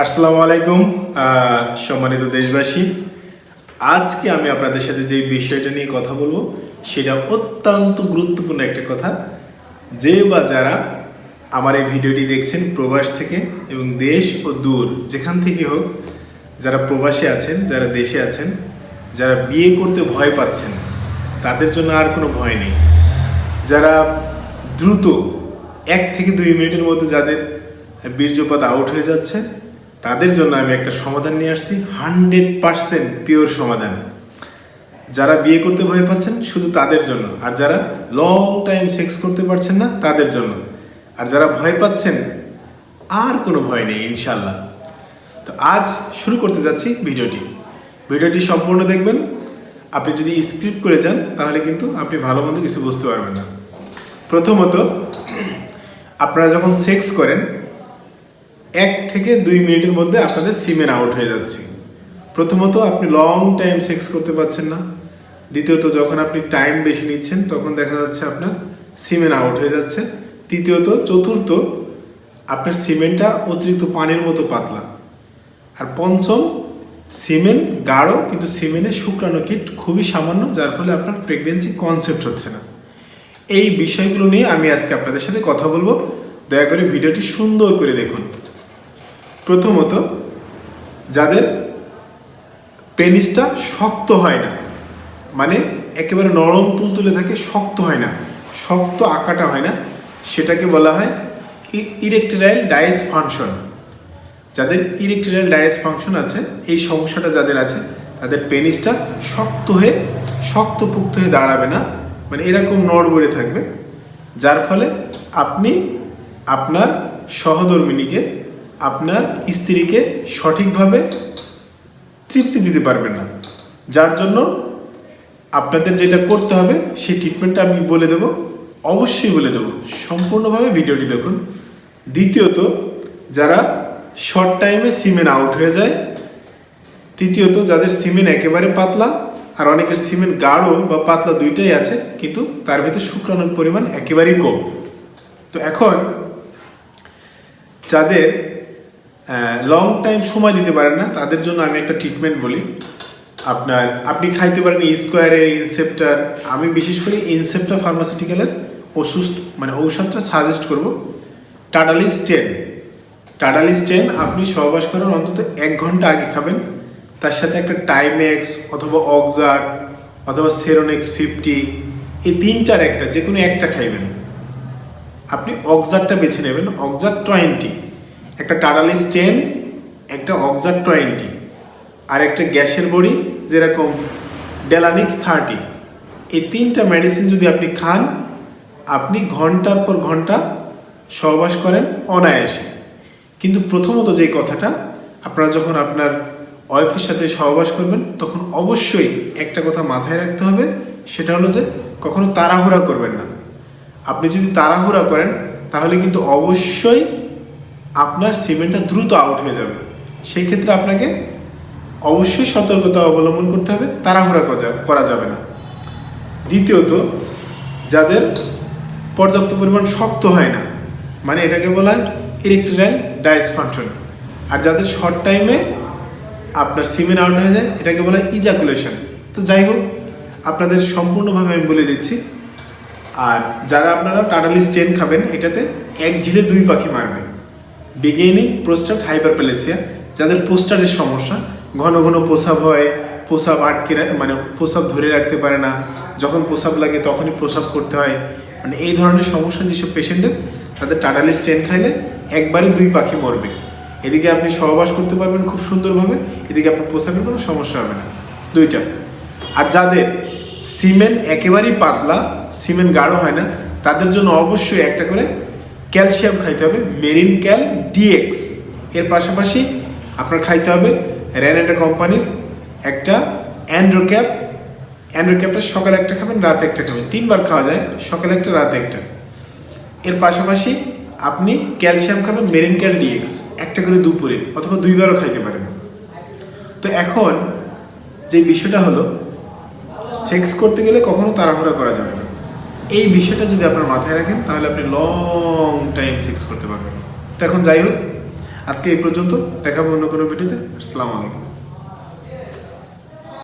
আসসালামু আলাইকুম সম্মানিত দেশবাসী। আজকে আমি আপনাদের সাথে যে বিষয়টা নিয়ে কথা বলবো সেটা অত্যন্ত গুরুত্বপূর্ণ একটা কথা। যে বা যারা আমার এই ভিডিওটি দেখছেন প্রবাস থেকে এবং দেশ ও দূর যেখান থেকে হোক, যারা প্রবাসে আছেন, যারা দেশে আছেন, যারা বিয়ে করতে ভয় পাচ্ছেন, তাদের জন্য আর কোনো ভয় নেই। যারা দ্রুত 1 থেকে 2 মিনিটের মধ্যে যাদের বীর্যপাত আউট হয়ে যাচ্ছে, তাদের জন্য আমি একটা সমাধান নিয়ে আসছি, 100% পিওর সমাধান। যারা বিয়ে করতে ভয় পাচ্ছেন শুধু তাদের জন্য, আর যারা লং টাইম সেক্স করতে পারছেন না তাদের জন্য, আর যারা ভয় পাচ্ছেন আর কোনো ভয় নেই ইনশাল্লাহ। তো আজ শুরু করতে যাচ্ছি ভিডিওটি সম্পূর্ণ দেখবেন। আপনি যদি স্ক্রিপ্ট করে যান তাহলে কিন্তু আপনি ভালো মন্দ কিছু বুঝতে পারবেন না। প্রথমত, আপনারা যখন সেক্স করেন 1 থেকে 2 মিনিটের মধ্যে আপনাদের সিমেন আউট হয়ে যাচ্ছে। প্রথমত, আপনি লং টাইম সেক্স করতে পারছেন না। দ্বিতীয়ত, যখন আপনি টাইম বেশি নিচ্ছেন তখন দেখা যাচ্ছে আপনার সিমেন আউট হয়ে যাচ্ছে। চতুর্থ, আপনার সিমেনটা অতিরিক্ত পানির মতো পাতলা। আর পঞ্চম, সিমেন গাঢ় কিন্তু সিমেনের শুক্রাণু কিট খুবই সামান্য, যার ফলে আপনার প্রেগনেন্সি কনসেপ্ট হচ্ছে না। এই বিষয়গুলো নিয়ে আমি আজকে আপনাদের সাথে কথা বলবো। দয়া করে ভিডিওটি সুন্দর করে দেখুন। প্রথমত, যাদের পেনিসটা শক্ত হয় না, মানে একেবারে নরম তুলতুলে থাকে, শক্ত হয় না, শক্ত আঁকাটা হয় না, সেটাকে বলা হয় ইরেকটাইল ডাইসফাংশন। যাদের ইরেকটাইল ডাইসফাংশন আছে, এই সমস্যাটা যাদের আছে, তাদের পেনিসটা শক্তপুক্ত হয়ে দাঁড়াবে না, মানে এরকম নড়বড়ে থাকবে, যার ফলে আপনি আপনার সহধর্মিণীকে, আপনার স্ত্রীকে সঠিকভাবে তৃপ্তি দিতে পারবেন না। যার জন্য আপনাদের যেটা করতে হবে সেই ট্রিটমেন্টটা আমি বলে দেব, অবশ্যই বলে দেব, সম্পূর্ণভাবে ভিডিওটি দেখুন। দ্বিতীয়ত, যারা শর্ট টাইমে সিমেন আউট হয়ে যায়। তৃতীয়ত, যাদের সিমেন একেবারে পাতলা, আর অনেকের সিমেন গাঢ় বা পাতলা দুইটাই আছে, কিন্তু তার ভিতরে শুক্রাণুর পরিমাণ একেবারেই কম। তো এখন যাদের লং টাইম সময় দিতে পারেন না, তাদের জন্য আমি একটা ট্রিটমেন্ট বলি। আপনি খাইতে পারেন স্কোয়ারের ইনসেপ্টার। আমি বিশেষ করে ইনসেপ্টা ফার্মাসিউটিক্যালের ঔষধটা সাজেস্ট করব। টাডালিস 10 আপনি সহবাস করার অন্তত 1 ঘন্টা আগে খাবেন। তার সাথে একটা টাইমেক্স অথবা অক্সার অথবা সেরোনেক্স 50, এই তিনটার একটা যে কোনো একটা খাইবেন। আপনি অক্সারটা বেছে নেবেন, অক্সার 20, একটা টাডালিস 10, একটা অক্সার 20, আর একটা গ্যাসের বড়ি যেরকম ডেলানিক্স 30। এই 3টা মেডিসিন যদি আপনি খান, আপনি ঘন্টার পর ঘন্টা সহবাস করেন অনায়াসে। কিন্তু প্রথমত যে কথাটা, আপনারা যখন আপনার ওয়াইফের সাথে সহবাস করবেন তখন অবশ্যই একটা কথা মাথায় রাখতে হবে, সেটা হলো যে কখনো তাড়াহুড়া করবেন না। আপনি যদি তাড়াহুড়া করেন তাহলে কিন্তু অবশ্যই আপনার সিমেন্টটা দ্রুত আউট হয়ে যাবে। সেই ক্ষেত্রে আপনাকে অবশ্যই সতর্কতা অবলম্বন করতে হবে, তাড়াহুড়া করা যাবে না। দ্বিতীয়ত, যাদের পর্যাপ্ত পরিমাণ শক্ত হয় না, মানে এটাকে বলা হয় ইরেকটাইল ডাইসফাংশন। আর যাদের শর্ট টাইমে আপনার সিমেন আউট হয়ে যায়, এটাকে বলা হয় ইজাকুলেশন। তো যাই হোক, আপনাদের সম্পূর্ণভাবে আমি বলে দিচ্ছি। আর যারা আপনারা টাডালিস 10 খাবেন, এটাতে 1 ঢিলে 2 পাখি মারবে। বিগিনিং প্রোস্টেট হাইপারপ্লেসিয়া, যাদের প্রোস্টেটের সমস্যা, ঘন ঘন প্রস্রাব হয়, প্রস্রাব প্রস্রাব ধরে রাখতে পারে না, যখন প্রস্রাব লাগে তখনই প্রস্রাব করতে হয়, মানে এই ধরনের সমস্যা যেসব পেশেন্টের, তাদের টাডালিস 10 খাইলে একবারে 2 পাখি মরবে। এদিকে আপনি সহবাস করতে পারবেন খুব সুন্দরভাবে, এদিকে আপনার প্রস্রাবের কোনো সমস্যা হবে না, 2টা। আর যাদের সিমেন একেবারেই পাতলা, সিমেন গাঢ় হয় না, তাদের জন্য অবশ্যই একটা করে ক্যালসিয়াম খাইতে হবে, মেরিন ক্যাল DX। এর পাশাপাশি আপনার খাইতে হবে রেনেটা কোম্পানির একটা অ্যান্ড্রোক্যাপটা সকালে একটা খাবেন, রাতে একটা খাবেন, 3 বার খাওয়া যায়, সকালে একটা, রাতে একটা। এর পাশাপাশি আপনি ক্যালসিয়াম খাবেন মেরিন ক্যাল DX, একটা করে দুপুরে অথবা 2 বারও খাইতে পারেন। তো এখন যে বিষয়টা হলো, সেক্স করতে গেলে কখনো তাড়াহুড়া করা যাবে না। এই বিষয়টা যদি আপনার মাথায় রাখেন তাহলে আপনি লং টাইম সেক্স করতে পারবেন। তো এখন যাই হোক, আজকে এই পর্যন্ত, দেখাবো অন্য কোনো ভিডিওতে। আসসালামু আলাইকুম।